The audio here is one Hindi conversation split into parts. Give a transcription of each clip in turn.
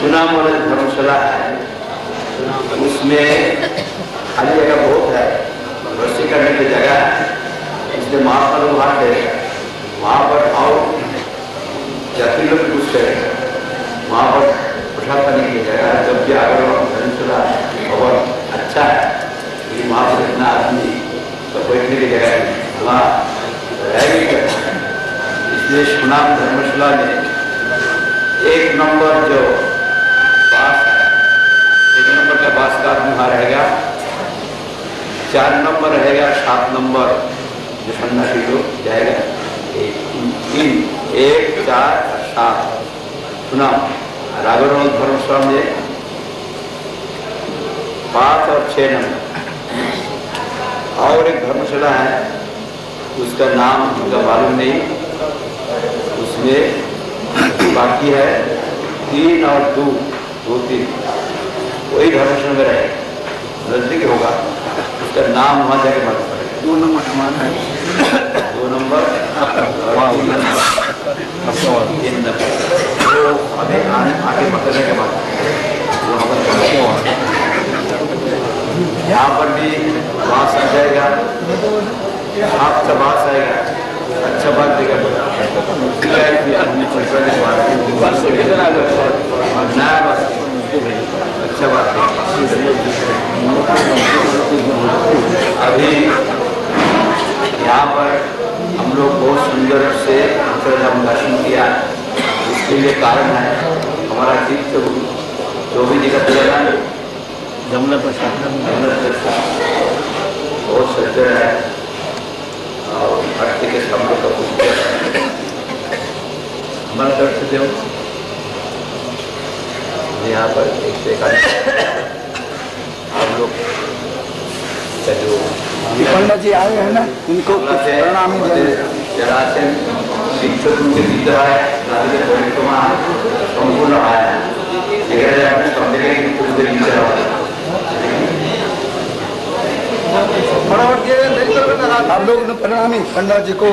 सुनामोल धर्मशाला है, उसमें खाली जगह बहुत है, रस्सी करने की जगह है, इसलिए महाप्रभु वहाँ गए, वहाँ पर आओ यात्री लोग पूछ करेंगे, वहाँ पर प्रसाद करने की जगह है। जब भी अगर धर्मशाला बहुत अच्छा है, लेकिन वहाँ पर इतना आदमी तो बैठने की जगह है, वहाँ रह भी करते हैं। इसलिए सुनाम धर्मशाला में 1 नंबर जो बास है, 1 नंबर का बास का आदमी वहाँ रहेगा, 4 नंबर रहेगा, 7 नंबर जो सन्यासी लोग जाएगा, 3, 1, 4, 7 सुना। राघव धर्मशाला में 5 और 6 नंबर। और एक धर्मशाला है, उसका नाम मुझे मालूम नहीं, उसमें बाकी है 3 और 2, 2, 3 वही धर्मशाला में रहेगा, नजदीक होगा, उसका नाम वहाँ जाके मालूम पड़ेगा। 2 नंबर समान है, 2 नंबर 3 नंबर वो अभी आगे पकड़ने के बाद यहाँ पर भी बास आ जाएगा, आपका बास आएगा, अच्छा बात देगा, नया बात, अच्छा बात है। अभी यहाँ पर हम लोग बहुत सुंदर से अक्षरधाम दर्शन किया, इसके लिए कारण है हमारा तीर्थ जो भी जगह चलेगा जमुना प्रसाद बहुत सज्जन है और भक्ति के शब्दों का पुष्कर है। हमारा दर्शन देव यहाँ पर एक हम लोग जो पंडित जी आए हैं ना, उनको प्रणाम जरासन शिक्षक के भीतर है, नदी के परिक्रमा संपूर्ण आया है, लेकिन अपने समझने की कुछ देर भीतर आप लोग ने प्रणामी पंडित जी को।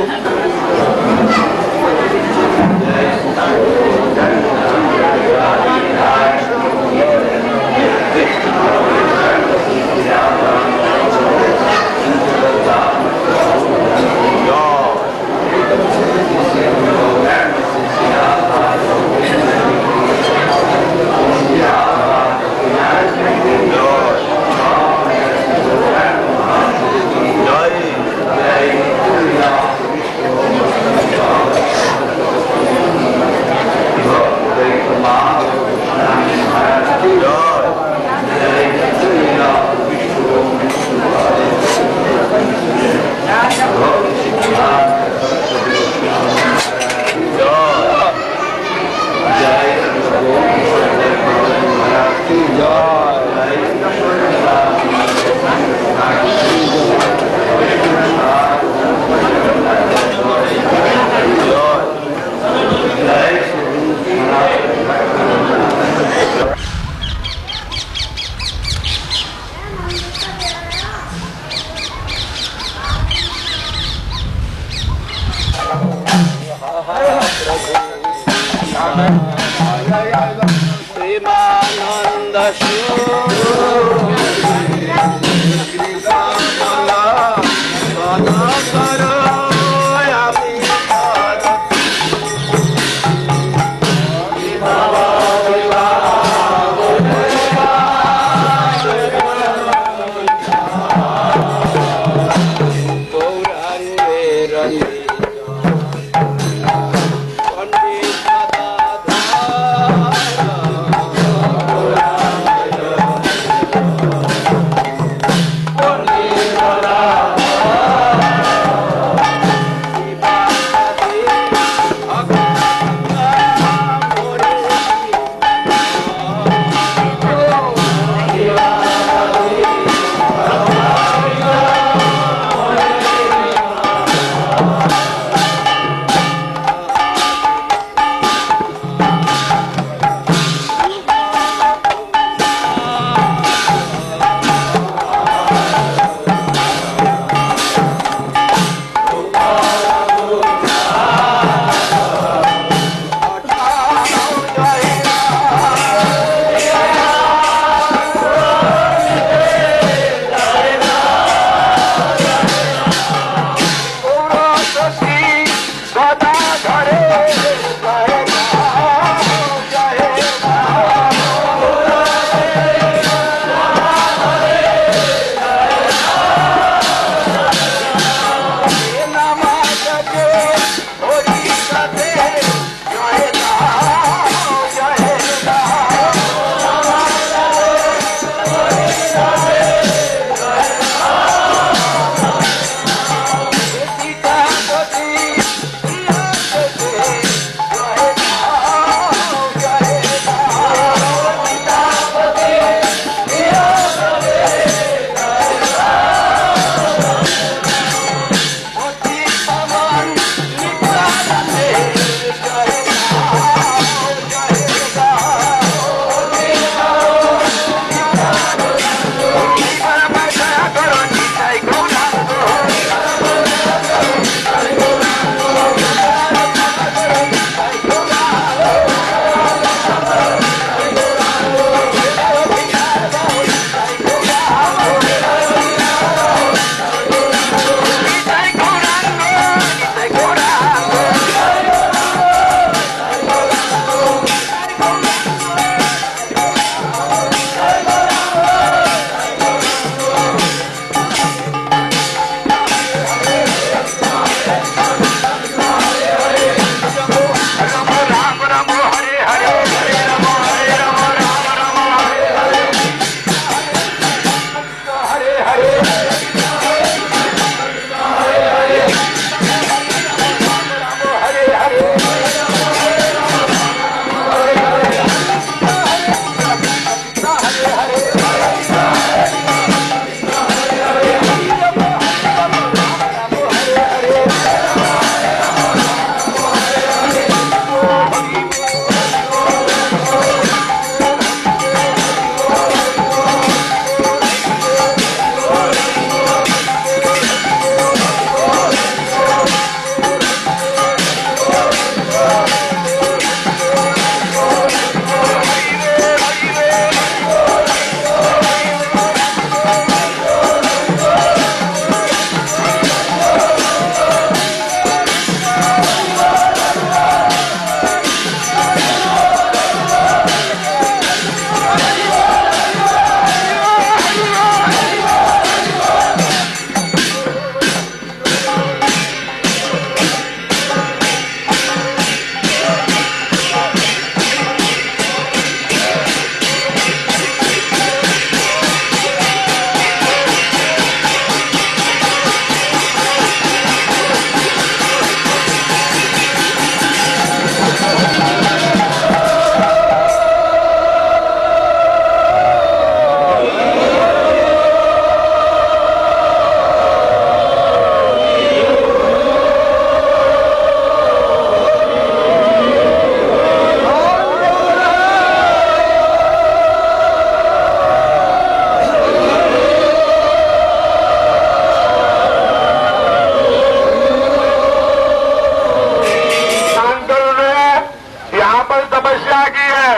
बाकी है।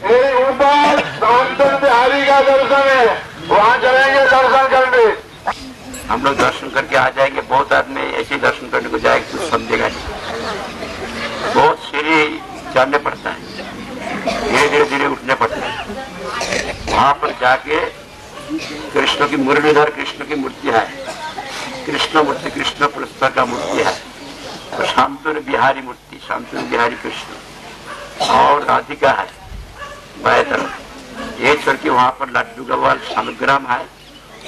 मेरे ऊपर शांतन बिहारी का दर्शन है, वहाँ चलेंगे दर्शन करने। हम लोग दर्शन करके आ जाएंगे। बहुत आदमी ऐसे दर्शन करने को जाएगा कुछ समझेगा नहीं। बहुत सीढ़ी चढ़ने पड़ता है, धीरे धीरे उठने पड़ता है। वहां पर जाके कृष्ण की मुरलीधर कृष्ण की मूर्ति है, कृष्ण मूर्ति, कृष्ण पुरस्कार का मूर्ति है, और शांतनु बिहारी मूर्ति, शांतनु बिहारी कृष्ण, और राधिका है बाएं तरफ। ये छोड़ के वहां पर लड्डू गोपाल शालग्राम है,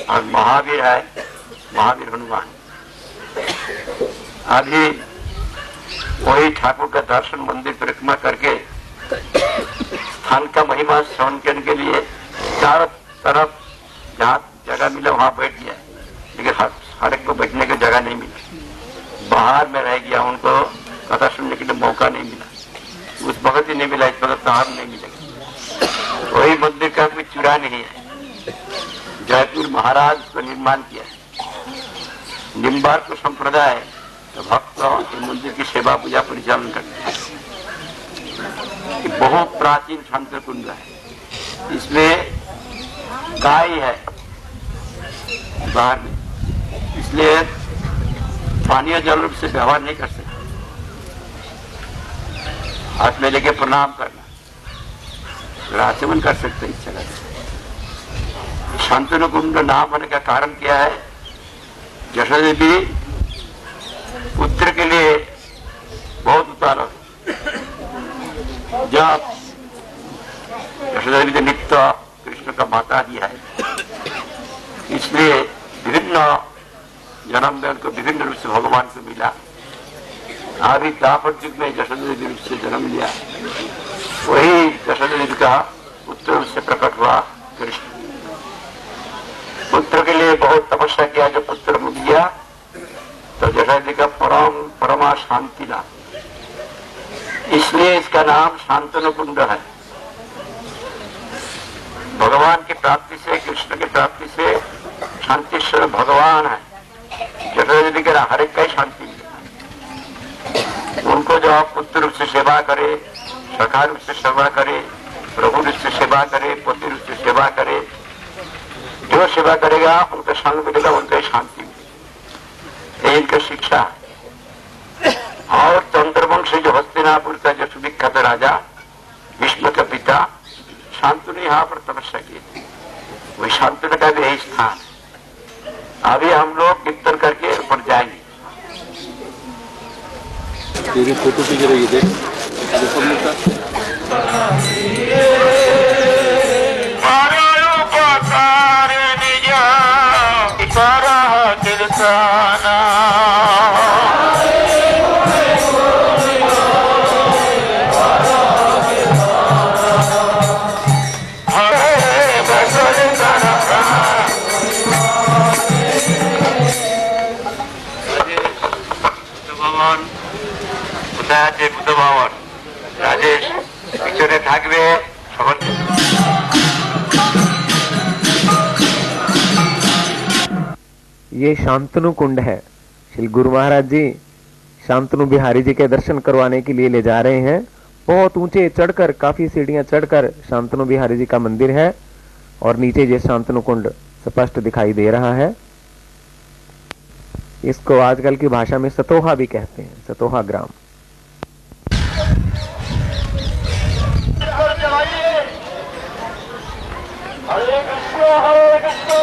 और महावीर है, महावीर हनुमान। अभी वही ठाकुर का दर्शन, मंदिर परिक्रमा करके स्थान का महिमा श्रवण करने के लिए चारों तरफ जहाँ जगह मिला वहां बैठ गया, लेकिन हर एक को बैठने की जगह नहीं मिला। बाहर में रह गया, उनको कथा सुनने के लिए मौका नहीं मिला। उस वक्त ही नहीं मिला, इस वक्त साहब नहीं मिलेगा। वही मंदिर का कोई चुरा नहीं है, जयपुर महाराज को निर्माण किया है। निम्बार को संप्रदाय तो भक्त मंदिर की सेवा पूजा परिचालन करते हैं। बहुत प्राचीन शांति कुंड है, इसमें गाय है बाहर में, इसलिए पानीय जल रूप से व्यवहार नहीं कर सकते। हाथ में लेके प्रणाम करना, आचमन कर सकते इस जगह से। शांतनु कुंड नाम होने का कारण क्या है? यशोदा देवी पुत्र के लिए बहुत उतारा। जब यशोदा देवी ने नित्य कृष्ण का माता दिया है, इसलिए विभिन्न जन्म में उनको विभिन्न रूप से भगवान को मिला। अभी द्वापर युग में यशोदा देवी रूप से जन्म लिया, वही यशोदा देवी का पुत्र रूप से प्रकट हुआ कृष्ण। पुत्र के लिए बहुत तपस्या किया, जब पुत्र मिल गया तो यशोदा देवी का परमा शांति ला, इसलिए इसका नाम शांतनु कुंड है। भगवान की प्राप्ति से, कृष्ण की प्राप्ति से शांतिश्वर भगवान है। यशोदा देवी के हर एक का ही शांति मिलेगा। उनको जो आप पुत्र रूप से सेवा करे, सखा रूप से सेवा करे, प्रभु रूप से सेवा करे, पति रूप से सेवा करे, जो सेवा करेगा उनका संग मिलेगा, उनका शांति मिलेगा। ये इनका शिक्षा है। और चंद्रवंश जो हस्तिनापुर का जो सुविख्यात राजा भीष्म का पिता शांतनु यहाँ पर तपस्या की थी, वही शांतनु का भी यही स्थान। अभी हम लोग कीर्तन करके ऊपर जाएंगे। तेरी फोटो खींच रही है, देख বুদ্ধ ভবন রাজেশ পিছনে থাকবে। ये शांतनु कुंड है। श्री गुरु महाराज जी शांतनु बिहारी जी के दर्शन करवाने के लिए ले जा रहे हैं। बहुत ऊंचे चढ़कर, काफी सीढ़ियां चढ़कर शांतनु बिहारी जी का मंदिर है, और नीचे ये शांतनु कुंड स्पष्ट दिखाई दे रहा है। इसको आजकल की भाषा में सतोहा भी कहते हैं, सतोहा ग्राम। हरे कृष्ण हरे Krishna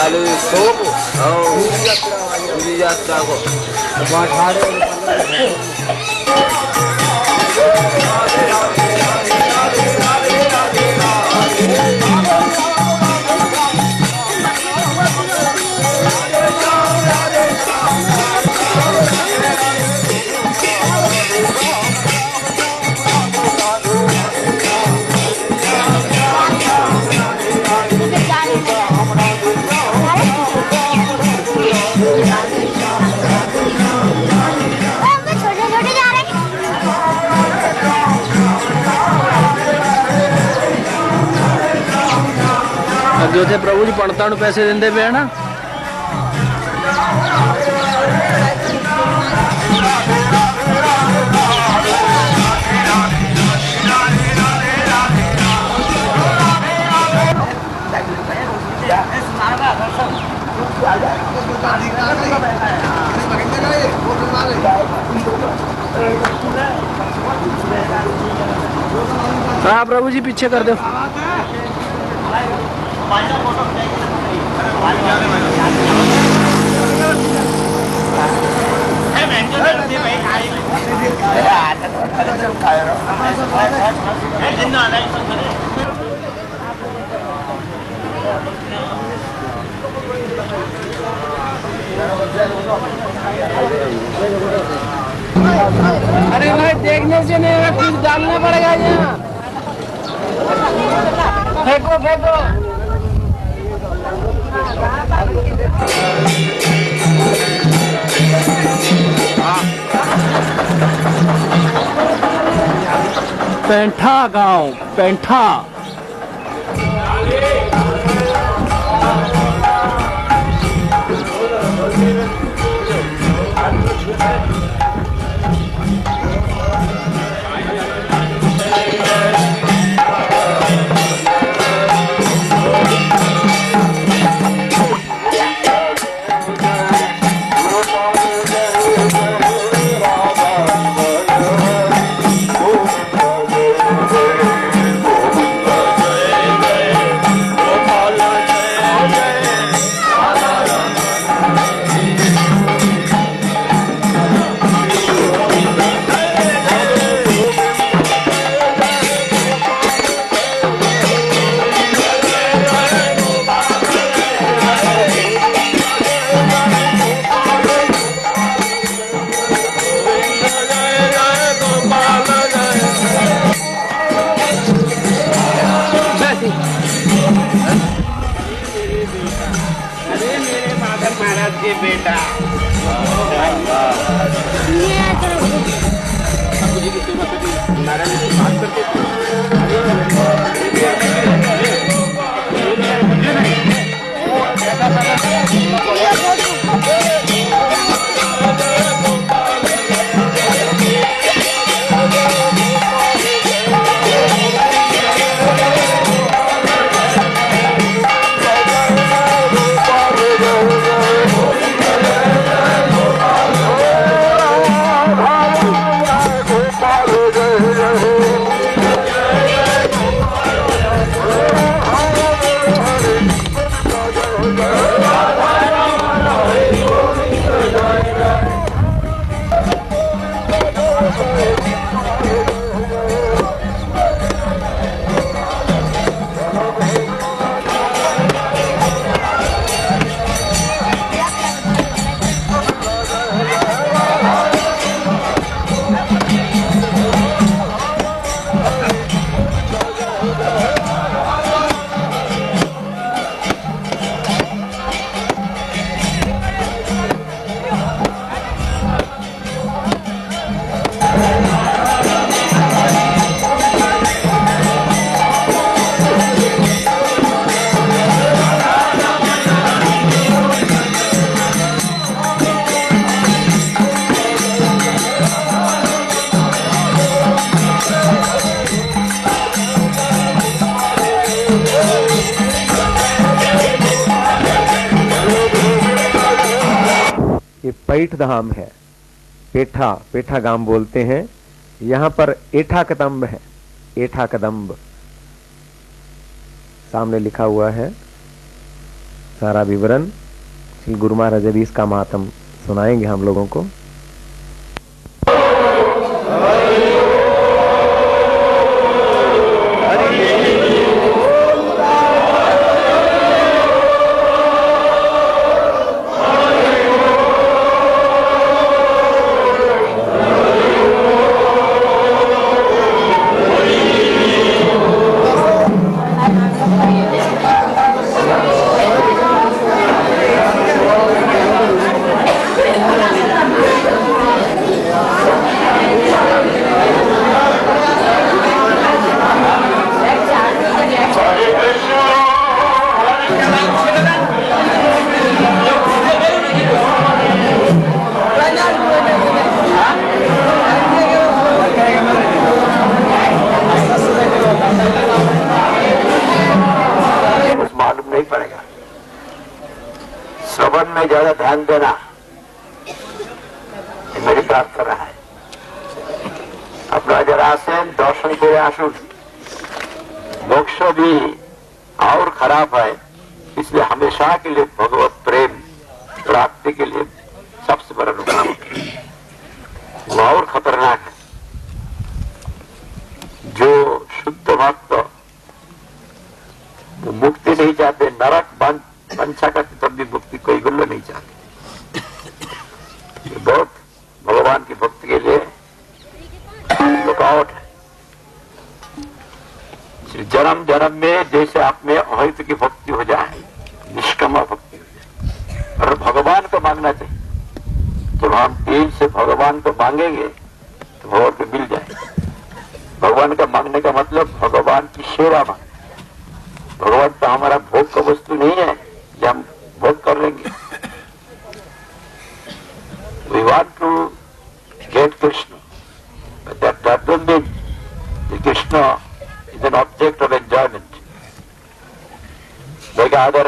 Lalu sopo, ini jatuh aku. छोटे-छोटे जा रहे हैं। ਅੱਗੇ ਉੱਥੇ ਪ੍ਰਭੂ ਜੀ ਪੰਡਤਾਂ ਨੂੰ ਪੈਸੇ ਦਿੰਦੇ ਪਏ ਨਾ। हाँ प्रभु जी पीछे कर दो। अरे भाई देखने से नहीं, कुछ डालना पड़ेगा यहाँ। फेंको फेंको। पैंठा गांव, पैंठा। पैठ धाम है, पेठा, पेठा गांव बोलते हैं। यहाँ पर एठा कदम्ब है, एठा कदम्ब सामने लिखा हुआ है। सारा विवरण श्री गुरु महाराज अभी इसका महात्म सुनाएंगे हम लोगों को। में ज्यादा ध्यान देना मेरी प्रार्थना है। अपना जरा आसें दर्शन करे आसुन, मोक्ष भी और खराब है, इसलिए हमेशा के लिए भगवत प्रेम प्राप्ति के लिए सबसे बड़ा रुकावट वो और खतरनाक है। जो शुद्ध भक्त वो मुक्ति नहीं चाहते, नरक वंशा करते तब भी मुक्ति कोई गुल्लो नहीं चाहते। ये बहुत भगवान की भक्ति के लिए रुकावट है। जन्म जन्म में जैसे आप में अहित की भक्ति हो जाए, निष्काम भक्ति हो जाए, और भगवान को मांगना चाहिए। जब हम दिल से भगवान को मांगेंगे तो भगवान को मिल जाए। भगवान का मांगने का मतलब भगवान की सेवा मांगना। भगवान तो हमारा भोग का वस्तु नहीं है जो हम भोग कर लेंगे। We want to get Krishna, but that doesn't mean that Krishna is an object of enjoyment. Like other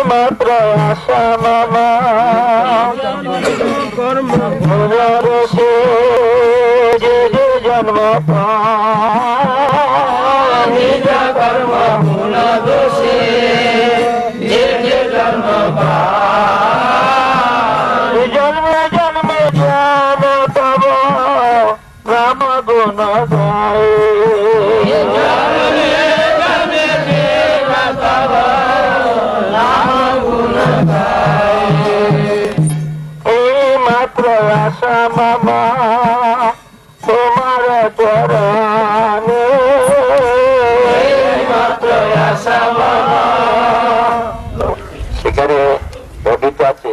मात्र आशा मामा कर्म से जे जे जन्म निज कर्म फूल दोषे जे जे जन्म जन्म जन्म ज्ञान तब राम गुण गाए मामा तुम्हारा चरणे সেখানে বর্ণিত আছে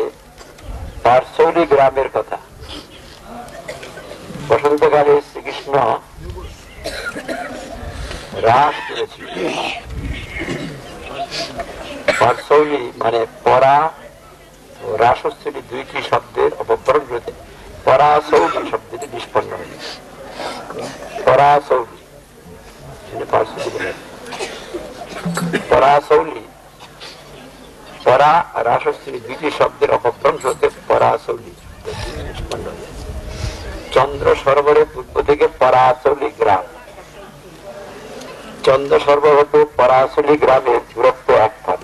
পার্শ্বরী গ্রামের কথা। বসন্তকালে শ্রীকৃষ্ণ রাস করেছিল। পার্শ্বরী মানে পরা ও রাসস্থলী দুইটি শব্দের অপভ্রম রয়েছে। পরাশৌরী শব্দটি নিষ্পন্ন হয়েছে। পরাশৌরী পরাশৌরী পরা রাসস্থলী দুইটি শব্দের অপভ্রংশ হতে পরাশৌরী নিষ্পন্ন হয়েছে। চন্দ্র সরোবরের পূর্ব থেকে পরাশৌরী গ্রাম। চন্দ্র সরোবর হতে পরাশৌরী গ্রামের দূরত্ব 1 মাইল।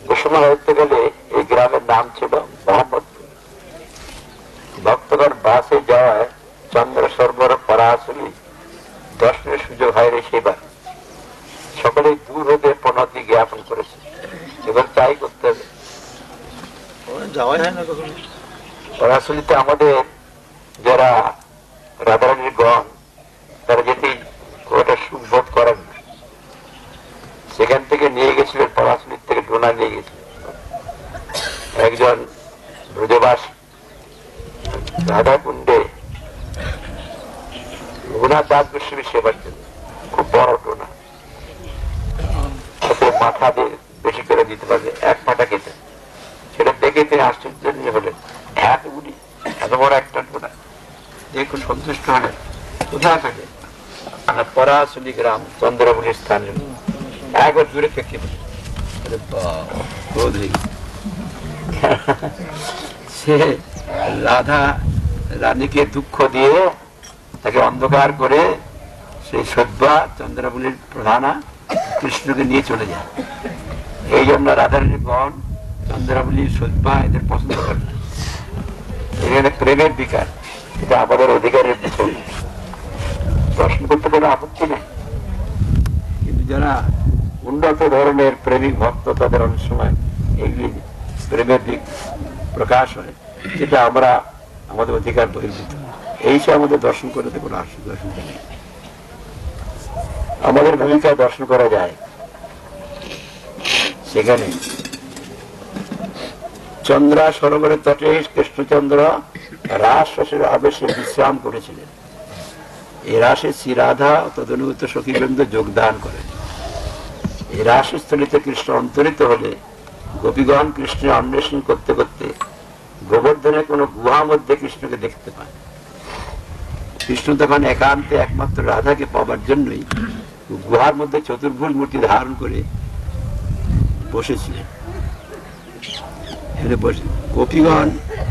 গোসময় হতে গেলে এই গ্রামের নাম ছিল মোহাম্মদপুর। ভক্তগণ বাসে যাওয়ায় চন্দ্র সরোবর পরাশলী দর্শনের সুযোগ হয় রে সেবার। সকলেই দূর হতে প্রণতি জ্ঞাপন করেছে, এবার চাই করতে হবে। পরাশলীতে আমাদের যারা রাধারানীর গণ তারা যেতেই খুব একটা সুখ বোধ করেন না। সেখান থেকে নিয়ে গেছিলেন, পরাশলীর থেকে ডোনা নিয়ে গেছিলেন একজন ব্রজবাস রাধা কুণ্ডে রঘুনাথ দাস গোস্বামী সেবার জন্য। খুব বড় টোনা, মাথা দিয়ে বেশি করে দিতে পারবে, 1 মাথা খেতে। সেটা দেখে তিনি আশ্চর্য নিয়ে বলেন, এত গুলি, এত বড় একটা টোনা দিয়ে খুব সন্তুষ্ট হলেন। কোথায় থাকে? পরাশলী গ্রাম, চন্দ্রমণির স্থান। একবার দূরে থেকে সে রাধা রানীকে দুঃখ দিয়ে তাকে অন্ধকার করে সেই সদ্যা চন্দ্রাবলীর প্রধানা কৃষ্ণকে নিয়ে চলে যায়। এই জন্য রাধারানী গণ চন্দ্রাবলী সদ্যা এদের পছন্দ করে না। এখানে প্রেমের বিকার, এটা আমাদের অধিকারের বিষয়, প্রশ্ন করতে কোনো আপত্তি নেই। কিন্তু যারা উন্নত ধরনের প্রেমিক ভক্ত তাদের অনেক সময় এইগুলি প্রেমের দিক প্রকাশ হয়, যেটা আমরা আমাদের অধিকার বহির্ভূত। এই সে আমাদের দর্শন করতে কোনো অসুবিধা নেই। আমাদের ভূমিকা দর্শন করা যায়। সেখানে চন্দ্রা সরোবরের তটে কৃষ্ণচন্দ্র রাসের আবেশে বিশ্রাম করেছিলেন। এই রাসে শ্রী রাধা তদনুগত সখীবৃন্দ যোগদান করেন। এই রাসস্থলিতে কৃষ্ণ অন্তরিত হলে গোপীগণ কৃষ্ণের অন্বেষণ করতে করতে গোবর্ধনের কোন গুহা মধ্যে কৃষ্ণকে দেখতে পান। কৃষ্ণ তখন একান্তে একমাত্র রাধাকে পাবার জন্যই গুহার মধ্যে চতুর্ভুজ মূর্তি ধারণ করে বসেছিলেন। গোপীগণ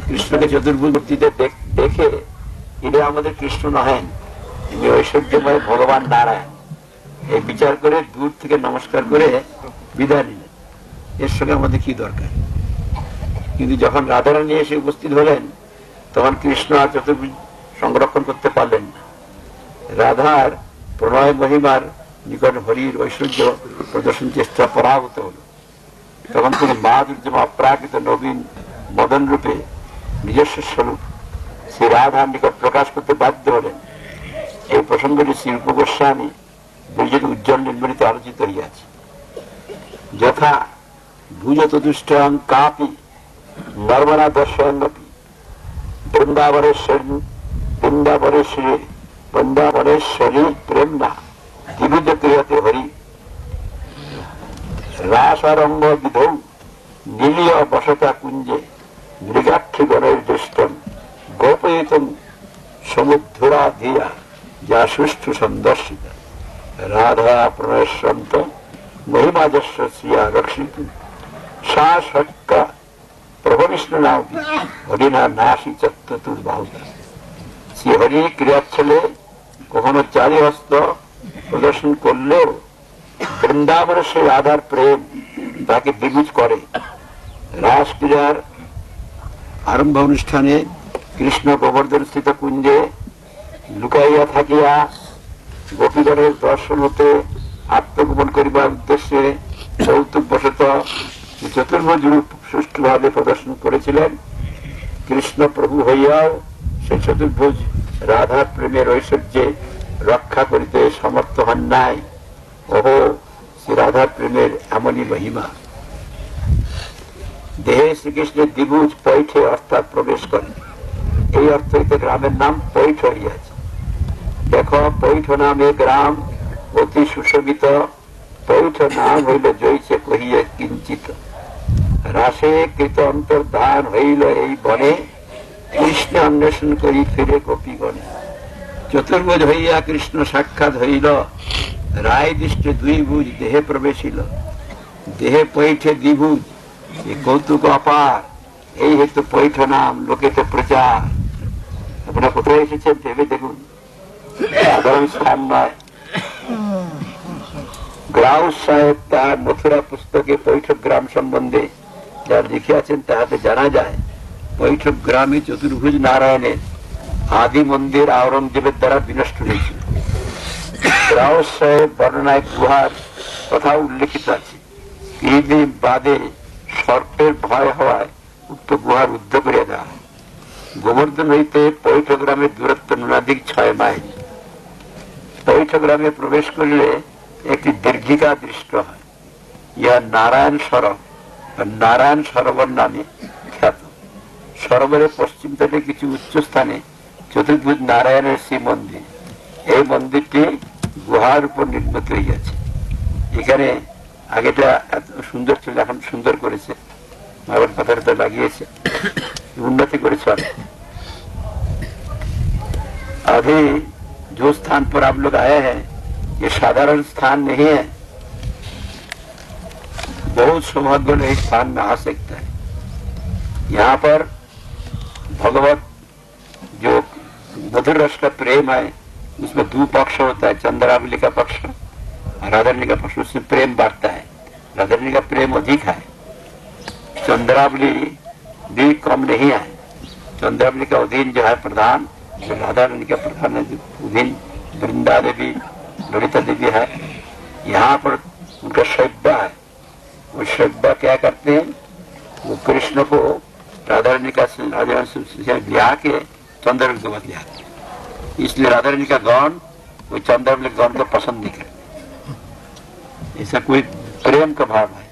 কৃষ্ণকে চতুর্ভুজ মূর্তিতে দেখে ইনি আমাদের কৃষ্ণ নহেন, ইনি ঐশ্বর্যময় ভগবান নারায়ণ, এই বিচার করে দূর থেকে নমস্কার করে বিদায় নিলেন। এর সঙ্গে আমাদের কি দরকার? কিন্তু যখন রাধারানী এসে উপস্থিত হলেন তখন কৃষ্ণ আর চতুর্ভুজ সংরক্ষণ করতে পারলেন না। রাধার প্রণয় মহিমার নিকট হরির ঐশ্বর্য প্রদর্শন চেষ্টা পরাভূত হল। তখন তিনি মাধুর্যম অপ্রাকৃত নবীন মদন রূপে নিজস্ব স্বরূপ শ্রী রাধার নিকট প্রকাশ করতে বাধ্য হলেন। এই প্রসঙ্গটি শ্রী রূপ গোস্বামী বীর্যের উজ্জ্বল নির্মিত আলোচিত হইয়াছে। যথা ভুজতুষ্টং কাপি নর্মনা দর্শয়ঙ্গপি বৃন্দাবনেশ্বরী প্রেমনা দ্বিবিধ ক্রিয়তে হরি রাসারঙ্গ বিধৌ নীলীয় বসতা কুঞ্জে মৃগাক্ষী গণের দৃষ্টম গোপয়িতম সমুদ্ধরা ধিয়া যা সুষ্ঠু সন্দর্শিত রাধা প্রণয়ন্ত মহিমাজস্ব শ্রিয়া রক্ষিত সা সক্কা প্রভু বিষ্ণু নাম হরিনা নাশি চতুর্বাহুতা। শ্রী হরি ক্রিয়ার ছেলে কখনো চারি হস্ত প্রদর্শন করলেও বৃন্দাবনের সেই রাধার প্রেম তাকে দ্বিগুণ করে। রাস ক্রিয়ার আরম্ভ অনুষ্ঠানে কৃষ্ণ গোবর্ধন স্থিত কুঞ্জে লুকাইয়া থাকিয়া গোপীগণের দর্শন হতে আত্মগোপন করিবার উদ্দেশ্যে কৌতুকবশত চতুর্ভুজ রূপ সুষ্ঠুভাবে প্রদর্শন করেছিলেন। কৃষ্ণ প্রভু হইয়াও সে চতুর্ভুজ রাধার প্রেমের ঐশ্বর্যে রক্ষা করিতে সমর্থ হন নাই। ওহো, শ্রী রাধার প্রেমের এমনই মহিমা। দেহে শ্রীকৃষ্ণের দ্বিভুজ পৈঠে অর্থাৎ প্রবেশ করে। এই অর্থ হইতে গ্রামের নাম পৈঠ হইয়াছে। দেখো, পৈঠ নামে গ্রাম অতি সুশোভিত, পৈঠ নাম হইল জয়ছে কহিয়ে কিঞ্চিত। রাসে কৃত অন্তর্ধান হইল এই বনে, কৃষ্ণ অন্বেষণ করি ফিরে গোপীগণে। চতুর্ভুজ হইয়া কৃষ্ণ সাক্ষাৎ হইল, রায় দৃষ্টে দুই ভুজ দেহে প্রবেশিল। দেহে পৈঠে দ্বিভুজ, এ কৌতুক অপার, এই হেতু পৈঠ নাম লোকেতে প্রচার। আপনারা কোথায় এসেছেন ভেবে দেখুন, সাধারণ স্থান নয়। গ্রাউস সাহেব তার মথুরা পুস্তকে পৈঠক গ্রাম সম্বন্ধে যা লিখিয়াছেন তাহাতে জানা যায় পৈঠক গ্রামে চতুর্ভুজ নারায়ণের আদি মন্দির আওরঙ্গজেবের দ্বারা বিনষ্ট হয়েছিল। গ্রাউস সাহেব বর্ণনায় গুহার কথা উল্লেখিত আছে। কিছুদিন বাদে সর্পের ভয় হওয়ায় উক্ত গুহার উদ্ধ করিয়া দেওয়া হয়। গোবর্ধন হইতে পৈঠ গ্রামের দূরত্ব ন্যূনাধিক 6 মাইল। পৈঠ গ্রামে প্রবেশ করিলে একটি দীর্ঘিকা দৃষ্ট হয়। ইহা নারায়ণ সরোবর, নারায়ণ সরোবর নামে খ্যাত। সরোবরের পশ্চিম তটে কিছু উচ্চ স্থানে চতুর্ভুজ নারায়ণের শ্রী মন্দির। এই মন্দিরটি গুহার উপর নির্মিত হইয়াছে। এখানে আগেটা এত সুন্দর ছিল, এখন সুন্দর করেছে, আবার পাথরটা লাগিয়েছে, उन्नति करेছে। अभी जो स्थान पर आप लोग आए हैं ये साधारण स्थान नहीं है। बहुत सौभाग्य इस स्थान में आ सकता है। यहाँ पर भगवत जो मधुर रस का प्रेम है उसमें दो पक्ष होता है, चंद्रावली का पक्ष, राधारानी का पक्ष। उसमें प्रेम बढ़ता है, राधारानी का प्रेम अधिक है, चंद्रावली भी कम नहीं है। चंद्रावली का अधीन जो है प्रधान, जो राधारानी का प्रधान है अधीन वृंदा देवी, ललिता देवी है। यहाँ पर उनका शैब्बा है, वो शैब्बा क्या करते हैं, वो कृष्ण को राधारानी का ब्याह के चंद्रावली के बाद ले आते हैं। इसलिए राधारानी का गौन वो चंद्रावली के गौन को पसंद नहीं करते। ऐसा कोई प्रेम का भाव है,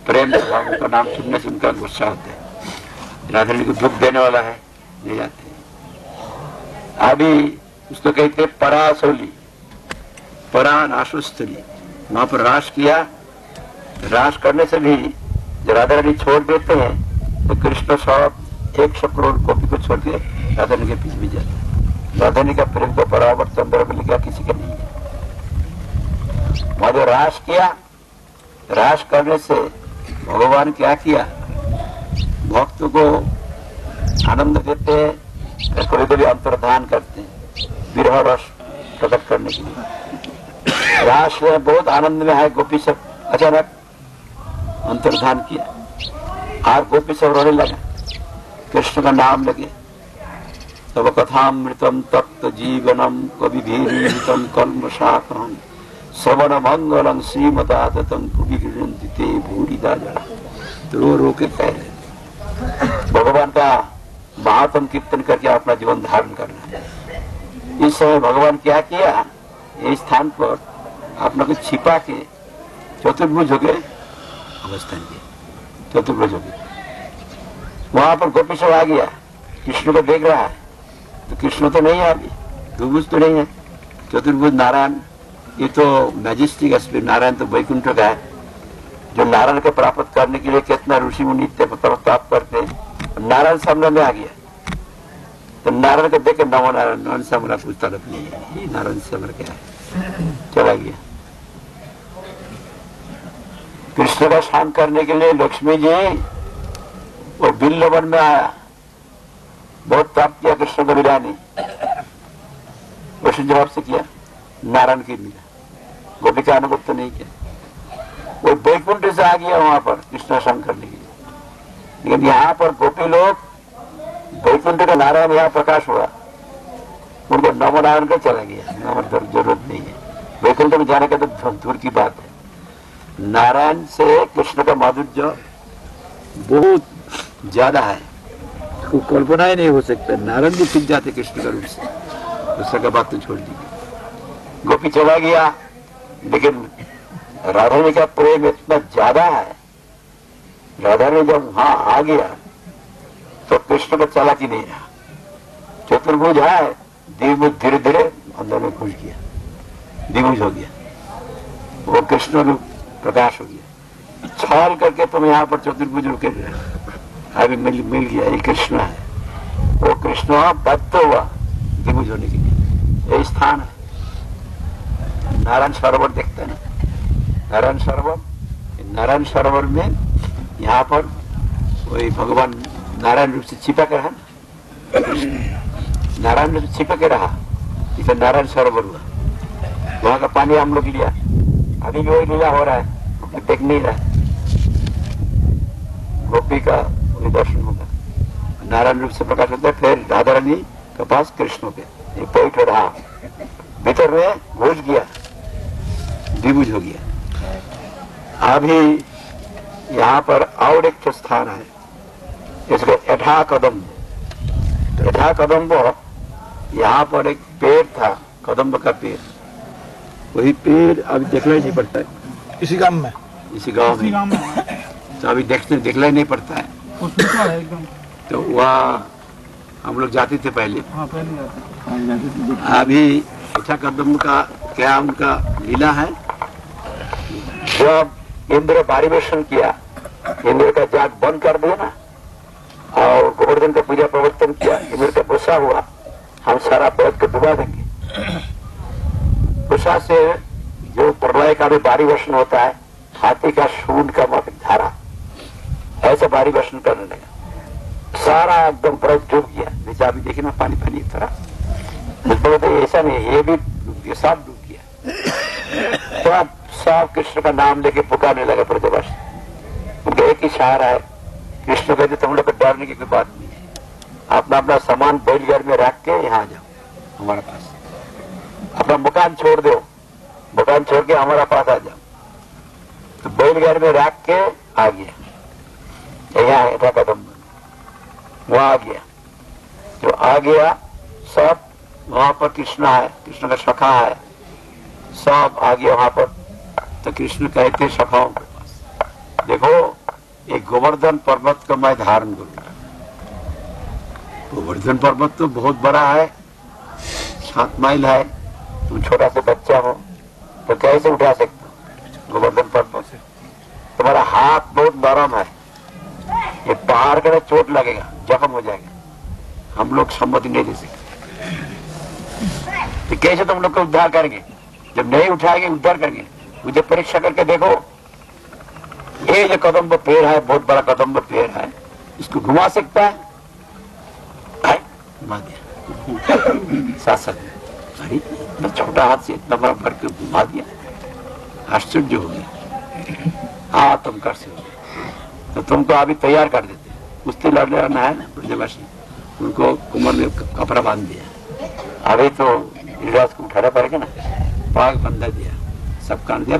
प्रेम का भाव का नाम सुनने से उनका गुस्सा होता है, राधारानी को दुख देने वाला है, ले जाते हैं। अभी उसको कहते हैं परासोली, परा नाशुस्थली, वहां पर रास किया। रास करने से भी जब राधारानी छोड़ देते हैं तो कृष्ण सब 100 करोड़ गोपी को छोड़ के राधारानी के पीछे भी जाते हैं। राधारानी का प्रेम तो बराबर चंद्रावली का किसी का नहीं है। वहां जो रास किया, रास करने से भगवान क्या किया, भक्तों को आनंद देते हैं, कभी कभी अंतर्धान करते हैं विरह रस प्रकट करने के लिए। रास में बहुत आनंद में है, गोपी सब अचानक अंतर्धान किया और गोपी सब रोने लगा, कृष्ण का नाम लगे। तब कथामृतम तप्त जीवनम कवि भीतम कल्म शाखम श्रवण मंगलम श्रीमदातम कुबि गृहन्ति ते भूरिदा जड़ा। तो रो के कह रहे भगवान का महात्म कीर्तन करके अपना जीवन धारण करना है। इस समय भगवान क्या किया, इस स्थान पर अपने को छिपा के चतुर्भुज हो गए अवस्थान किया, चतुर्भुज हो गए। वहां पर गोपी सब आ गया, कृष्ण को देख रहा है तो कृष्ण तो नहीं है, अभी द्विभुज तो नहीं है, चतुर्भुज नारायण। ये तो मैजेस्टिक स्पिरिट, नारायण तो वैकुंठ का है, जो नारायण को प्राप्त करने के लिए कितना ऋषि मुनि तप करते हैं। नारायण सामने में आ गया तो नारायण को देख के नमो नारायण, नारायण से हमारा कुछ तलब नहीं है, नारायण से हमारा क्या है, चला गया। कृष्ण का शांत करने के लिए लक्ष्मी जी वो बिल्ल वन में आया, बहुत ताप किया कृष्ण को मिला नहीं, उसने जवाब से किया नारायण की मिला, गोपी का अनुभव तो नहीं किया। वो वैकुंठ से आ गया वहां पर कृष्ण शांत करने के लिए, लेकिन यहाँ पर गोपी लोग वैकुंठ का नारायण यहाँ प्रकाश हुआ, उनको नमो नारायण का चला गया, नमो जरूरत नहीं है, वैकुंठ में जाने का तो दूर की बात है। नारायण से कृष्ण का माधुर्य बहुत ज्यादा है, वो कल्पना ही नहीं हो सकता। नारायण भी सीख जाते कृष्ण का रूप से, उसका का बात तो छोड़ दी। गोपी चला गया, लेकिन राधारानी का प्रेम इतना ज्यादा है, राधारानी जब वहां आ गया तो कृष्ण का चला कि नहीं रहा, चतुर्भुज है, द्विभुज धीरे धीरे अंदर में घुस गया, द्विभुज हो गया, वो कृष्ण रूप प्रकाश हो गया। छाल करके तुम यहाँ पर चतुर्भुज रुके अभी मिल गया, ये कृष्ण है, वो कृष्ण बद्ध हुआ द्विभुज होने के लिए। ये स्थान है, नारायण सरोवर देखते हैं ना, नारायण सरोवर, नारायण सरोवर में यहाँ पर वही भगवान नारायण रूप से छिपक रहा, नारायण रूप से छिपक रहा, इसे नारायण सरोवर हुआ। वहां का पानी हम लोग लिया, अभी भी वही लीला हो रहा है, देख नहीं रहा, गोपी का वही दर्शन होगा, नारायण रूप से प्रकाश होता है। फिर राधारानी के पास कृष्ण पे बैठ रहा, भीतर में घुस गया, द्विभुज हो गया। अभी यहाँ पर और एक स्थान है, इसको यथा कदम्ब, यथा कदम्ब, यहाँ पर एक पेड़ था, कदम्ब का पेड़, वही पेड़ अभी देखना ही नहीं पड़ता है इसी गांव में, इसी गांव में तो अभी देखना ही नहीं पड़ता है, एकदम। तो वहाँ हम लोग जाते थे पहले। अभी यथा कदम्ब का क्या उनका लीला है, जब इंद्र पारिवेशन किया, इंद्र का जाग बंद कर दिया ना, और गोवर्धन का पूजा प्रवर्तन किया, इंद्र का गुस्सा हुआ, हम सारा पेड़ को डुबा देंगे। गुस्सा से जो प्रलय का भी पारिवेशन होता है, हाथी का सूंड का धारा, ऐसा पारिवेशन करने लगा, सारा एकदम पूरा डूब गया। जैसे अभी देखिए ना पानी पानी की तरह, तो ऐसा नहीं, ये भी डूब गया, सब डूब गया। तो आप सब कृष्ण का नाम लेके पुकारने लगे ब्रजवासी। उनका एक ही सहारा है, कृष्ण कहते तुम लोग को डरने की कोई बात नहीं है, अपना अपना सामान बैलगाड़ी में रख के यहाँ आ जाओ हमारे पास, अपना मकान छोड़ दो, मकान छोड़ के हमारा पास आ जाओ। तो बैलगाड़ी में रख के आ गया, यहाँ था कदम, वहां आ गया। जो आ गया सब वहां पर कृष्ण है, कृष्ण का सखा है, सब आ गया वहां पर। तो कृष्ण कहते सखाओं के पास, देखो एक गोवर्धन पर्वत को मैं धारण करूंगा। गोवर्धन पर्वत तो बहुत बड़ा है, 7 माइल है, तुम छोटा सा बच्चा हो तो कैसे उठा सकते हो गोवर्धन पर्वत से? तुम्हारा हाथ बहुत नरम है, ये पहाड़ का चोट लगेगा, जख्म हो जाएगा, हम लोग सम्मति नहीं दे सकते। तो कैसे तुम लोग को उद्धार करेंगे? जब नहीं उठाएंगे उद्धार करेंगे? मुझे परीक्षा करके देखो, ये जो कदम्ब पेड़ है, बहुत बड़ा कदम्ब पेड़ है, इसको घुमा सकता है? घुमा दिया साथ साथ, अरे इतना छोटा हाथ से इतना बड़ा भर के घुमा दिया, आश्चर्य हो गया। हाँ तुम कर सकते, तो तुमको अभी तैयार कर देते, कुश्ती लड़ने वाला है ना ब्रजवासी, उनको कुमार ने कपड़ा बांध दिया, अभी तो गिरिराज को उठाना पड़ेगा ना, पाग बंधा दिया, सब काम दिया।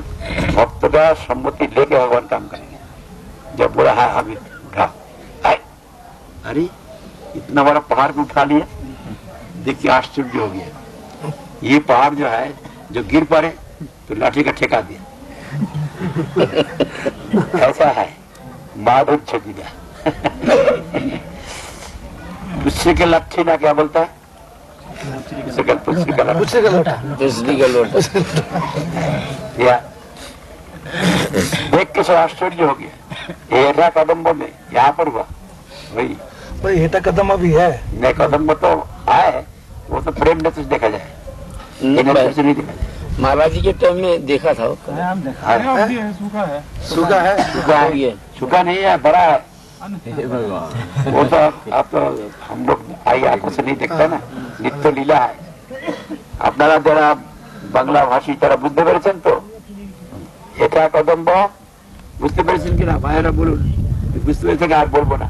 भक्त का सम्मति लेके भगवान काम करेंगे। जब बोला है अभी उठा, अरे इतना बड़ा पहाड़ को उठा लिया, देखिए आश्चर्य हो गया। ये पहाड़ जो है, जो गिर पड़े तो लाठी का ठेका दिया। ऐसा है माधुर छुपीदा। पुष्य के लक्ष्य ना क्या बोलता है? पुष्य का लोटा। देख के सब आश्चर्य हो गया। एटा कदम्ब में यहाँ पर हुआ वही, हेटा कदम अभी है नहीं, कदम्ब तो है, वो तो प्रेम ने देखा जाए, नहीं देखा जाए। महाराज जी के टाइम में देखा था, सूखा नहीं है, बड़ा है वो तो। अब तो हम लोग आई आंखों से नहीं देखता ना, नित्य लीला है। अपना जरा बांग्ला भाषी तरह बुझते पेरेছেন तो, এটা কদম্ব বুঝতে পেরেছেন কিনা ভাইরা বলুন, বুঝতে পেরেছেন আর বলবো না?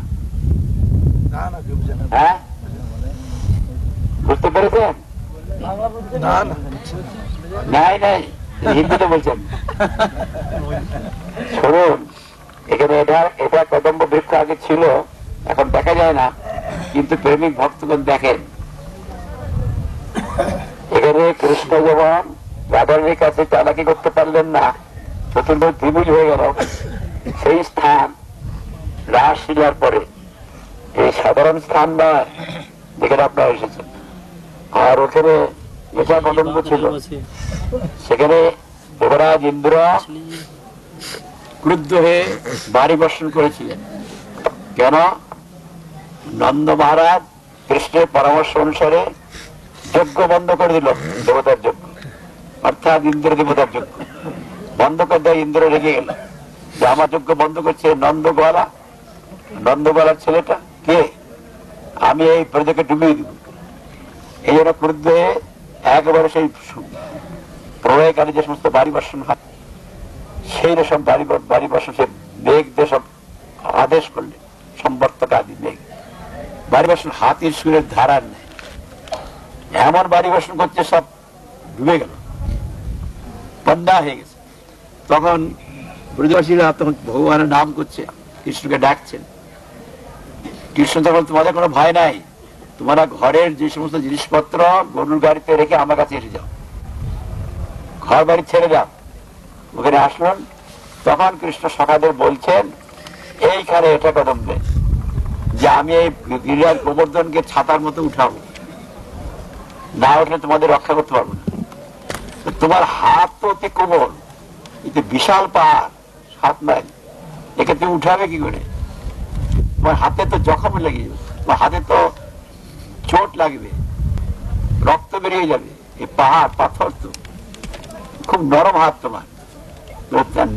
হ্যাঁ বুঝতে পেরেছেন? নাই নাই, হিন্দিতে বলছেন। শুনুন, এখানে এটা কদম্ব বৃক্ষ আগে ছিল, এখন দেখা যায় না, কিন্তু প্রেমিক ভক্তগণ দেখেন। এখানে কৃষ্ণ যেমন রাধার কাছে চালাকি করতে পারলেন না, চতুর্ভুজ ত্রিভুজ হয়ে গেল, সেই স্থান রাসলীলার পরে এই সাধারণ স্থান নয় যেখানে আপনারা এসেছেন। আর ওখানে এটা কদম্ব ছিল, সেখানে দেবরাজ ইন্দ্র ক্রুদ্ধ হয়ে বাড়ি বর্ষণ করেছিলেন। কেন? নন্দ মহারাজ কৃষ্ণের পরামর্শ অনুসারে যজ্ঞ বন্ধ করে দিল, দেবতার যজ্ঞ, অর্থাৎ ইন্দ্র দেবতার যজ্ঞ বন্ধ করে দেয়। ইন্দ্র রেগে গেল যে আমার যজ্ঞ বন্ধ করছে নন্দগোয়ালা, নন্দগোয়ালার ছেলেটা কে, আমি এই প্রজাকে ডুবিয়ে দিব। এই জন্য ক্রুদ্ধ হয়ে একেবারে সেই প্রলয়কালে যে সমস্ত বাড়ি বর্ষণ হয়, সেই রকম বাড়ি বর্ষণ সে মেঘ দিয়ে সব আদেশ করলে, সম্বর্তক আদি মেঘ বাড়ি বর্ষণ হাতির সুরের ধারার নেই, এমন বাড়ি বর্ষণ করছে সব ডুবে গেল, বন্যা হয়ে গেছে। তখন ব্রজবাসীরা তখন ভগবানের নাম করছে, কৃষ্ণকে ডাকছেন। কৃষ্ণ তখন তোমাদের কোনো ভয় নাই, তোমরা ঘরের যে সমস্ত জিনিসপত্র গরুর গাড়িতে রেখে আমার কাছে এসে যাও, ঘর বাড়ি ছেড়ে যাও। ওখানে আসলেন, তখন কৃষ্ণ সখাদের বলছেন এইখানে এটা কদম্বে যে আমি এই গিরিরাজ গোবর্ধনকে ছাতার মতো উঠাবো, না উঠলে তোমাদের রক্ষা করতে পারবো না। তোমার হাত তো অতি কোমল, কিন্তু বিশাল পাহাড় 7 মাইল, একে তুমি উঠাবে কি করে? তোমার হাতে তো জখম লেগে যাবে, তোমার হাতে তো চোট লাগবে, রক্ত বেরিয়ে যাবে। এই পাহাড় পাথর তো খুব নরম হাত তোমার,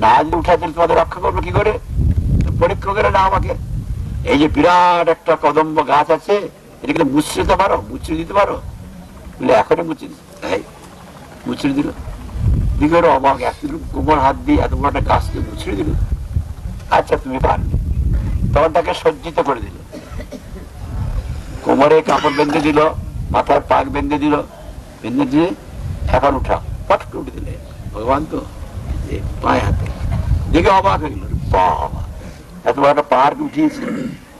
না যদি উঠাতে তোমাদের রক্ষা করবে কি করে? পরীক্ষা করে না আমাকে, এই যে বিরাট একটা কদম্ব গাছ আছে, এটা কিন্তু মুচড়ে পারো, মুচড়ে দিতে পারো? বলে এখনই মুচড়ে দিতে, মুচড়ে দিল। দিকে অবাক, এতটুকু কোমর হাত দিয়ে এত বড় একটা গাছকে মুচড়ে দিল। আচ্ছা তুমি পারবে। তখন তাকে সজ্জিত করে দিল, কোমরে কাপড় বেঁধে দিল, মাথার পাক বেঁধে দিল, বেঁধে দিয়ে এখন উঠা, পট করে উঠে দিলে। ভগবান তো পায়ে হাতে দিকে অবাক হয়ে গেল, বাবা এত বড় একটা পাহাড় উঠিয়েছে,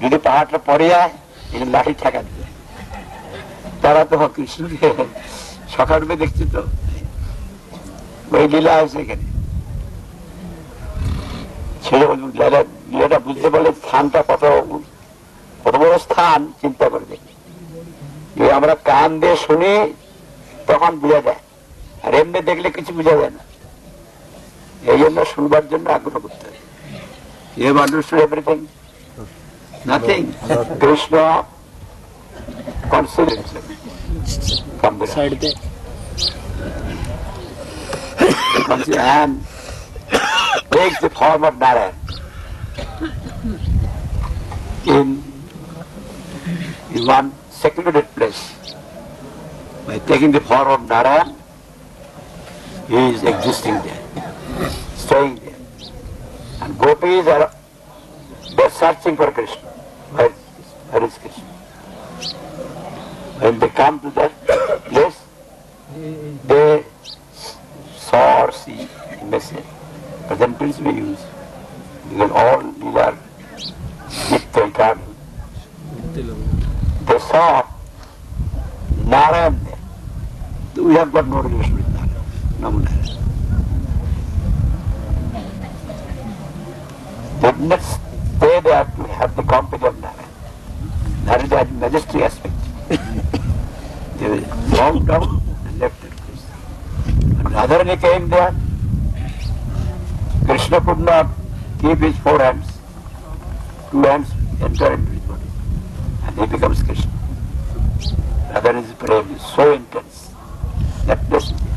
যদি পাহাড়টা পরে যায় এটা লাঠি ঠেকা দিবে। তারা তো কৃষ্ণকে সকাল রূপে দেখছে, তো ওই লীলা আছে এখানে। ছেলে লীলাটা বুঝতে পারলে স্থানটা কত বড় স্থান চিন্তা করে দেখি। যদি আমরা কান দিয়ে শুনি তখন বোঝা যায়, আর এমনি দেখলে কিছু বোঝা যায় না। এই জন্য শুনবার জন্য আগ্রহ করতে হবে। You have understood everything? Nothing. Krishna considers himself from the side and takes the form of Narayan in one secluded place. By taking the form of Narayan, he is existing there, staying there. And gopis are they're searching for Krishna. Where is Krishna? When they come to that place, they saw or see a message. Present tense we use, because all these are nitya eternal. They saw Narayan there. We have got no relation with Narayan. No Narayan. They did not stay there to have the company of Narayan. That is that majestic aspect. They bowed down and left that place. And Radharani came there. Krishna could not keep his 4 hands. 2 hands enter into his body. And he becomes Krishna. Radharani's prayers is so intense. That place is there.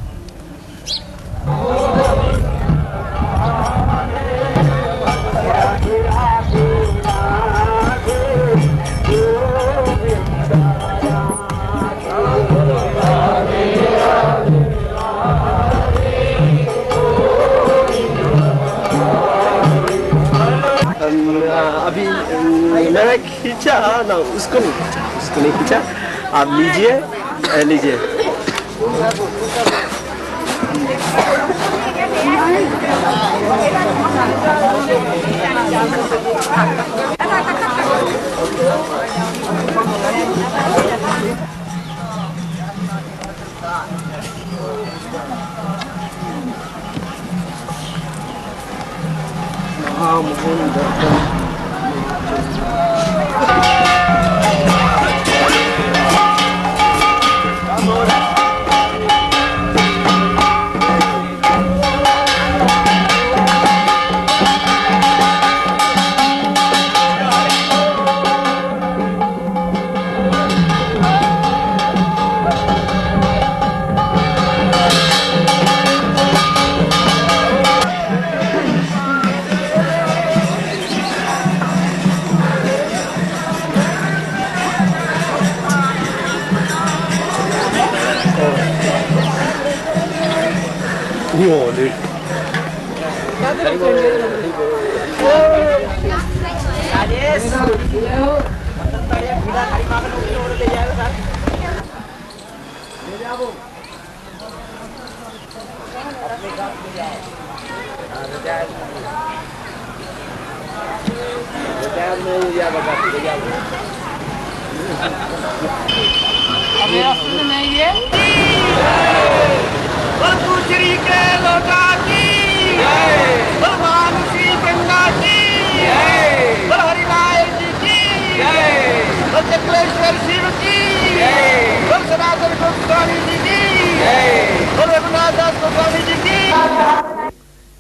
अभी मैंने खींचा ना, उसको नहीं खींचा। आप लीजिए, लीजिए।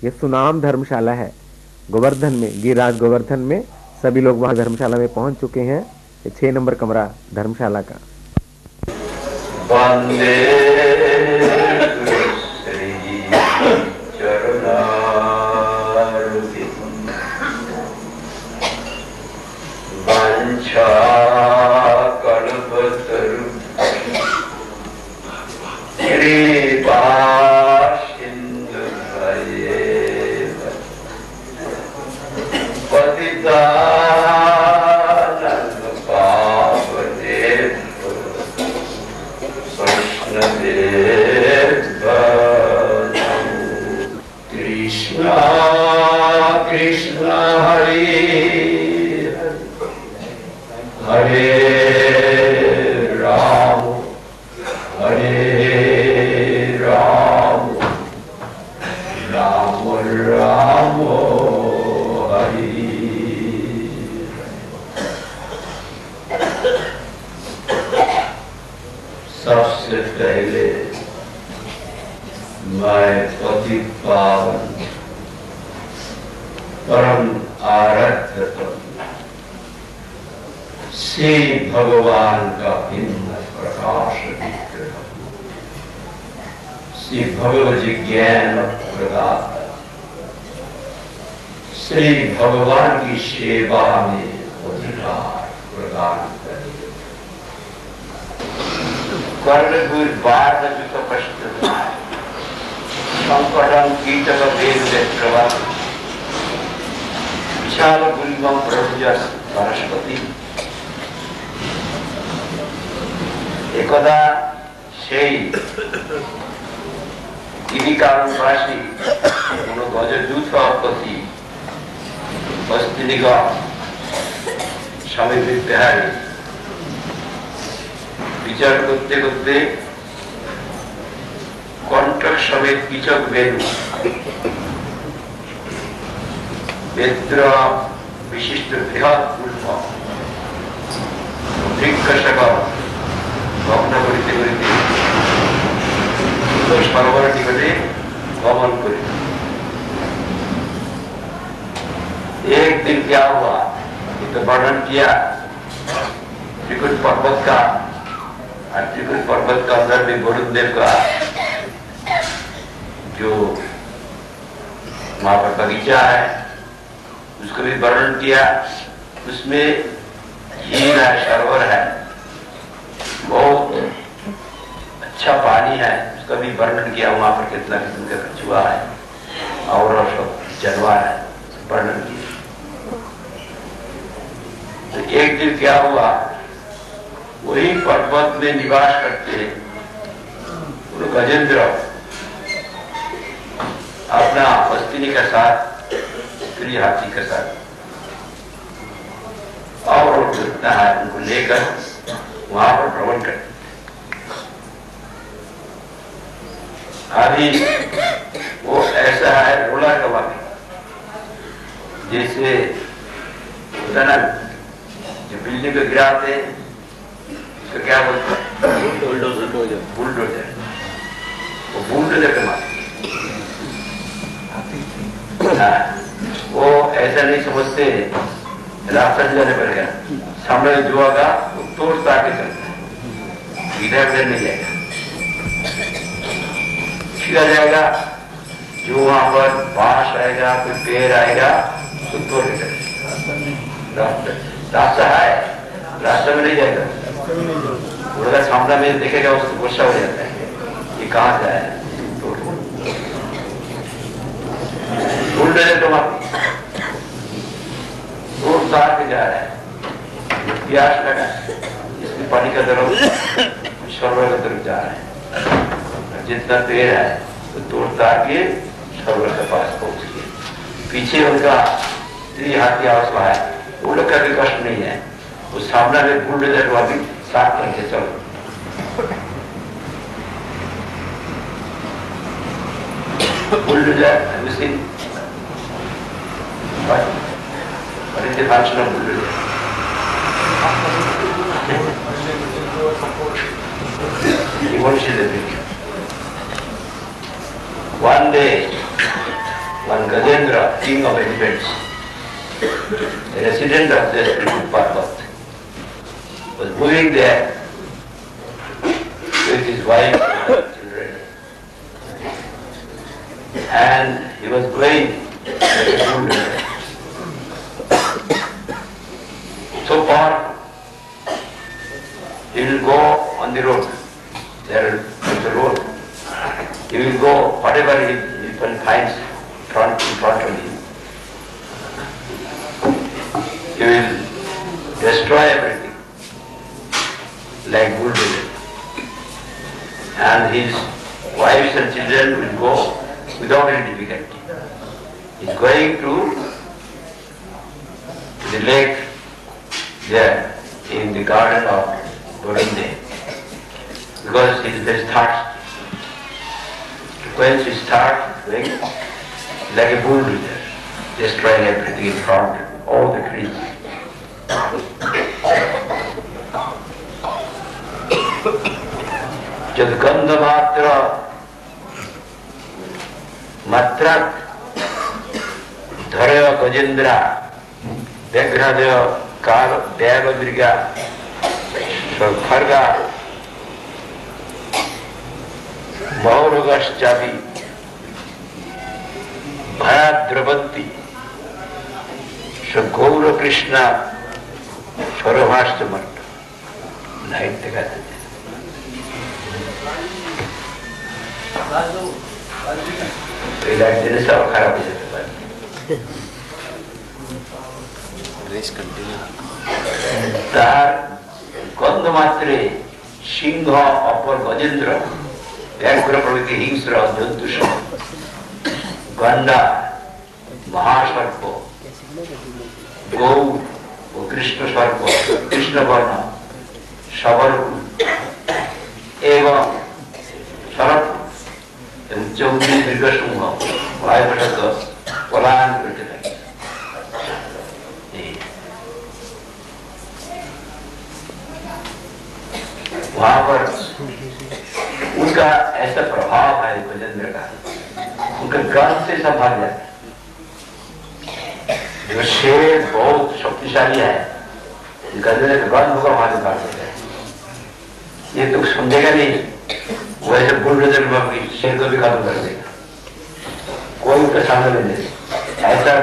ये सुनाम धर्मशाला है गोवर्धन में, गिरिराज गोवर्धन में। सभी लोग वहां धर्मशाला में पहुंच चुके हैं। 6 नंबर कमरा धर्मशाला का। वंदे सबसे पहले मैं पति पावन परम आराध्य श्री भगवान का भिन्न प्रकाश विग्रह श्री भगवत ज्ञान प्रदाता श्री भगवान की सेवा में अधिकार प्रदान करे। कर्णगुर बार जो प्रश्न संकटम कीटक वेद प्रभाव विशाल गुरुगम प्रभुजस वनस्पति एकदा সেই তিনি কারণবাসী কোন গজদূত প্রতি বস্তিনিগণ স্বামী বিহারী বিচার করতে করতে কণ্ঠক সমেত কিচক বেনু বেদ্র বিশিষ্ট বৃহৎ পূর্ণ বৃক্ষসকল ভগ্ন করিতে করিতে সরোবর নিকটে गमन करी। एक दिन क्या हुआ तो वर्णन किया त्रिकुट पर्वत का, और त्रिकुट पर्वत का अंदर भी वरुणदेव का जो वहां पर बगीचा है उसको भी वर्णन किया। उसमें झील है, सरोवर है, बहुत अच्छा पानी है, उसका भी वर्णन किया। वहां पर कितना किस्म का कछुआ है और सब जानवर है, वर्णन किया। तो एक दिन क्या हुआ, वही पर्वत में निवास करते गजेंद्र अपना पत्नी के साथ, स्त्री हाथी के साथ और जितना है उनको लेकर वहां पर भ्रमण करते। अभी वो ऐसा है रोला कवा में, जैसे ना जो बिल्डिंग को गिराते उसको क्या बोलते हैं, बुलडोजर। बुलडोजर, वो बुलडोजर के मारते। वो ऐसा नहीं समझते रास्ता जाने पड़ेगा, सामने जो आगा वो तोड़ता के चलता है, इधर उधर नहीं जाएगा, छिड़ा जाएगा। जो वहां पर बांस आएगा, कोई पेड़ आएगा तो तोड़ के रास्ता है, रास्ता में नहीं जाएगा। उड़का सामना में देखेगा उसको गुस्सा हो जाता है, ये कहां से आया, उल्टे तो तार के जा रहा है, प्यास लगा इसमें पानी का तरफ सरोवर की तरफ जा रहा है। जितना पेड़ है तो तोड़ता के सरोवर के पास पहुंच गए। पीछे उनका हाथी आवाज है, उड़ का भी कष्ट नहीं है, वो सामने में बुलडोजर हुआ भी साथ करके चलो। बुलडोजर उसकी भाषण bulldozer one day, one Gajendra, king of elephants, a resident of the Triput Parvat, was moving there with his wife and children, and he was going so far. He will go on the road. There is the road. He will go whatever he finds in front of him. He will destroy everything like bulldozer. And his wives and children will go without any difficulty. He is going to the lake there in the garden of Govinda, because his best thoughts. When he starts going like a bulldozer, destroying everything in front, all the trees. जब गंध मात्र मात्रा धरे गजेंद्रा व्याघ्रदेव काल बैग दीर्घा खरगा मौरगश्चापि भया द्रवंती गौर कृष्ण स्वरभाष्टमठ नाइट कहते थे। सब खराब हो जाते तार गंध मात्रे सिंह अपर गजेंद्र व्याघ्र प्रभृति हिंस्र जंतु गंडा महासर्प गौ और कृष्ण सर्प कृष्ण वर्ण शबर एवं शरत चौधरी दीर्घसिंह वायुपटक पलायन करते थे। वहां पर उनका ऐसा प्रभाव है गजेंद्र का, उनका गंध से सब भाग जाता है। जो शेर बहुत शक्तिशाली है, गजेंद्र का गंध होगा वहां से भाग जाता है। ये तो समझेगा नहीं, वैसे बुलडोजर में शेर को भी खत्म कर देगा, कोई उसका सामने नहीं। ऐसा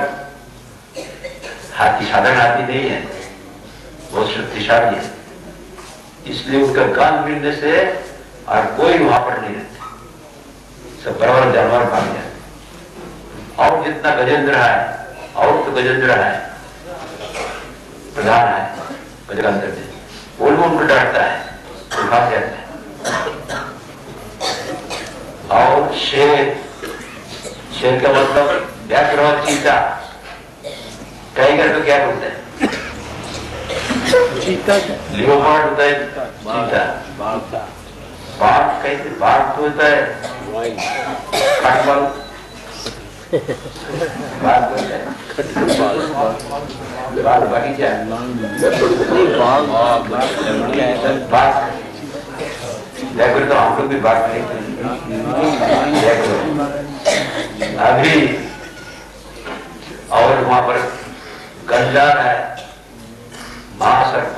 हाथी साधारण हाथी नहीं है, बहुत शक्तिशाली है। इसलिए उसका गंध मिलने से और कोई वहां पर नहीं रहता, सब बराबर जानवर भाग जाते। और जितना गजेंद्र है, और तो गजेंद्र है प्रधान है गजगंधर में, वो भी उनको डरता है, वो भाग जाता है। और शेर, शेर का मतलब व्याघ्र चीता, टाइगर तो क्या बोलते हैं? चीता लियोपार्ड होता है, चीता। बाघ कैसे? बाघ तो होता है खटमल, बाघ होता है बाघ बगीचा, बाघ व्याघ्र तो हम लोग भी बाघ नहीं। अभी और वहां पर गंजार है, महासर्प,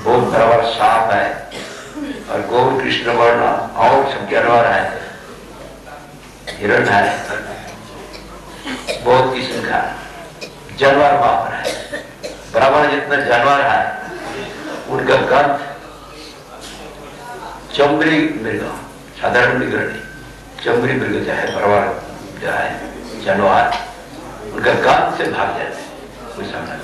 बहुत बराबर सांप है, और गौर कृष्ण वर्ण और सब जानवर है, हिरण है, बहुत किस्म का जानवर वहां पर है। बराबर जितना जानवर है उनका गंध चमड़ी मृग, साधारण मृग नहीं, चमड़ी मृग जो है बराबर जो है जानवर, उनका गंध से भाग जाते हैं, कोई समझ नहीं।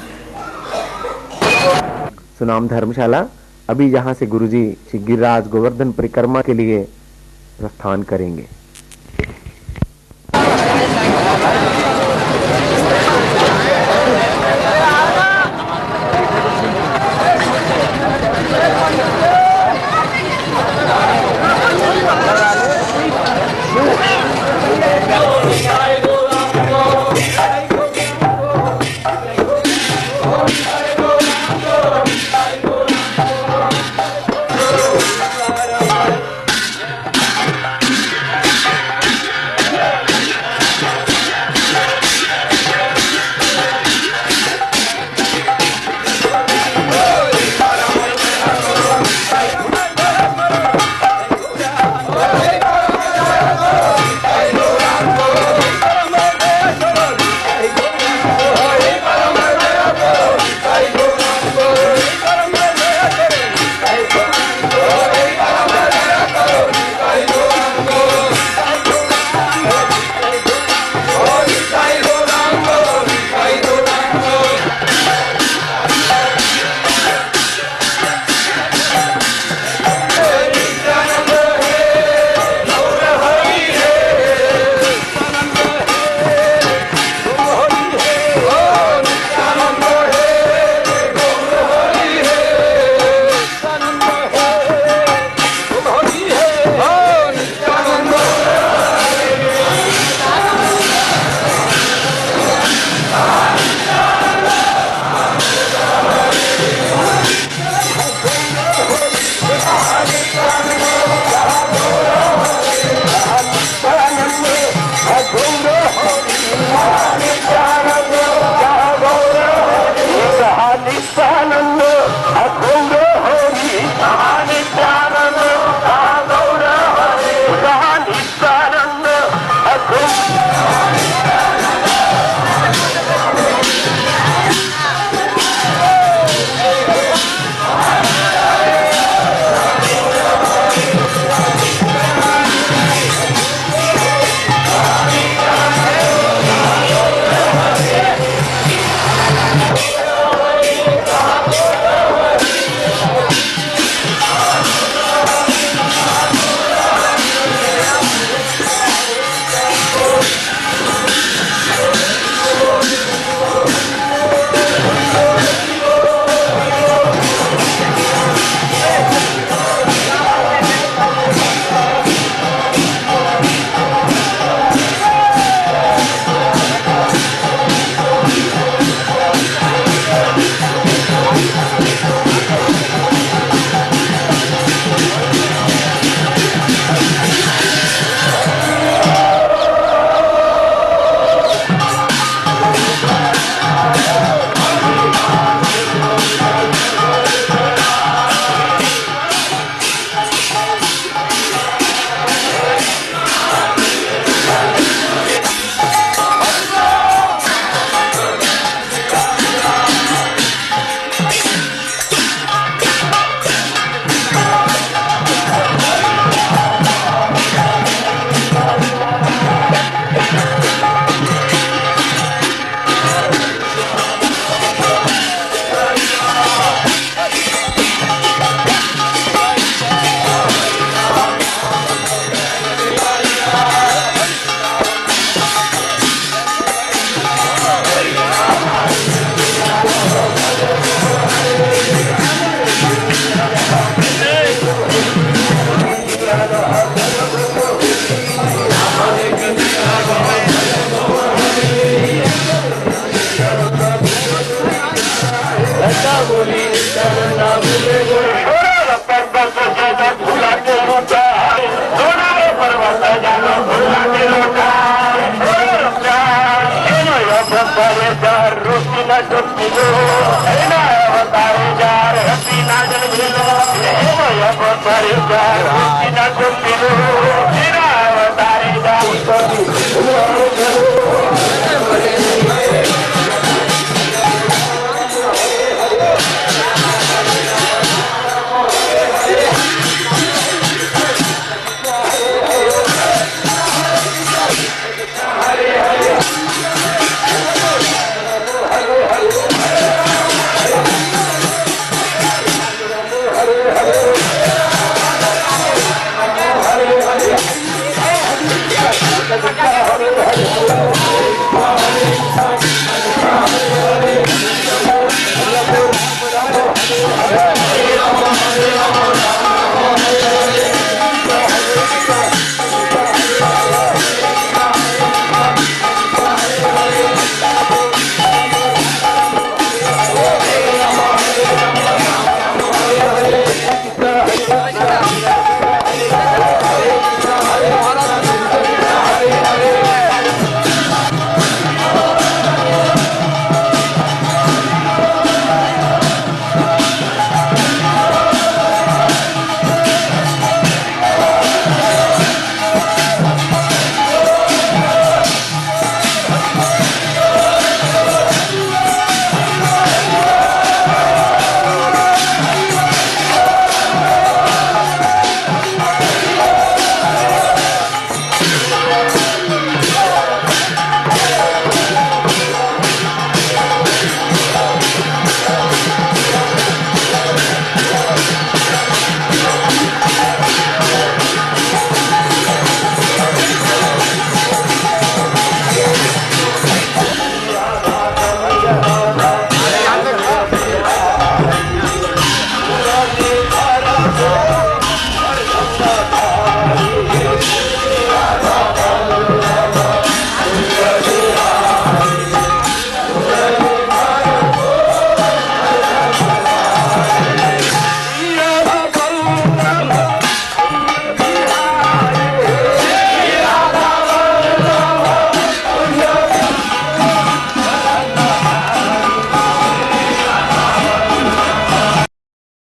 सुनाम धर्मशाला अभी यहाँ से गुरुजी श्री गिरिराज गोवर्धन परिक्रमा के लिए प्रस्थान करेंगे। पिलो ना अवतारे जा रही ना जन पिलो अवतारे जा रही ना जन पिलो ना अवतारे जा Hare